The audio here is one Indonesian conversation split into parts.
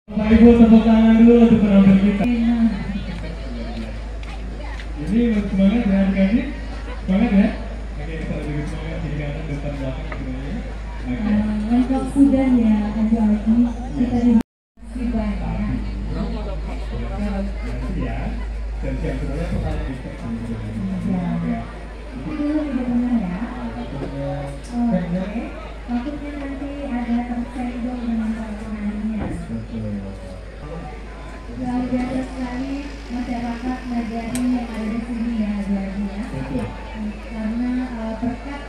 Bapak Ibu tepuk tangan dulu untuk penonton kita. Ini semangat ya adik-adik? Semangat ya? Oke, kita lebih semangat di kanan depan belakang semuanya. Oke. Lengkap sudah ya, ada lagi kita di banyak. Nanti ya, siap-siap semuanya pertanyaan di cek dulu. Itu dulu di depannya ya. Oke. Takutnya nanti ada tersenggol dengan para penanya. Luar biasa sekali masyarakat Nagari yang ada di sini ya, adik-adik ya. Karena berkat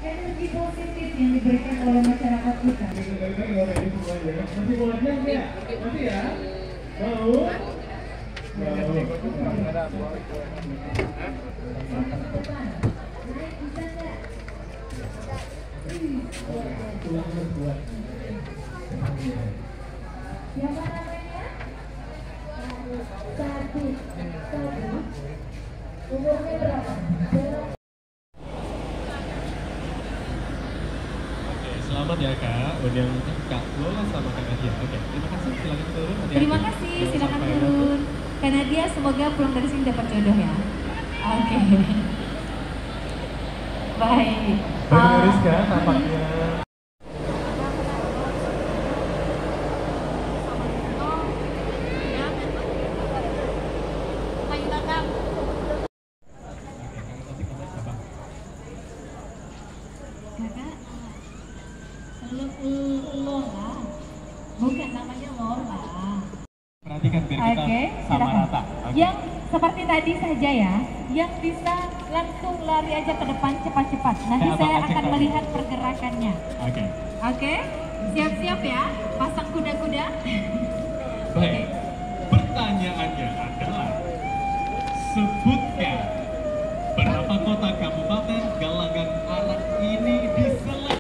energi positif yang diberikan oleh masyarakat kita. Nanti mau latihan nggak? Nanti ya? Mau? Siapa namanya? Satu. Umurnya berapa? Selamat ya Kak, udah Kak Lola sama Kak Nadia. Oke, terima kasih, silakan turun. Terima kasih, silakan turun. Kak Nadia semoga pulang dari sini dapat jodoh ya. Oke. Baik. Rizka tampaknya. Lola, bukan namanya Lola. Perhatikan biar kita sama rata. Yang seperti tadi saja ya, yang bisa langsung lari aja ke depan cepat-cepat. Nanti saya akan melihat pergerakannya. Oke, siap-siap ya, pasang kuda-kuda. Baik, pertanyaannya adalah sebutkan berapa kota kabupaten Galangan Arak ini di Selatan.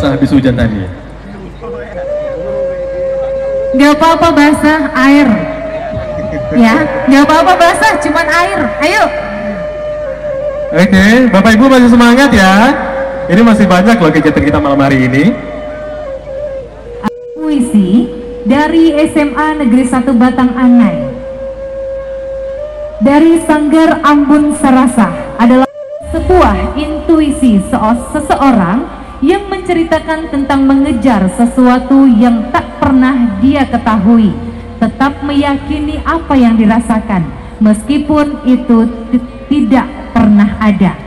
basah habis hujan tadi? Gak apa-apa basah, air. Ya, gak apa-apa basah, cuman air. Ayo. Oke, Bapak Ibu masih semangat ya. Ini masih banyak loh kegiatan kita malam hari ini. Puisi dari SMA Negeri 1 Batang Anai. Dari Sanggar Ambon Sarasah adalah sebuah intuisi seseorang yang menceritakan tentang mengejar sesuatu yang tak pernah dia ketahui, tetap meyakini apa yang dirasakan meskipun itu tidak pernah ada.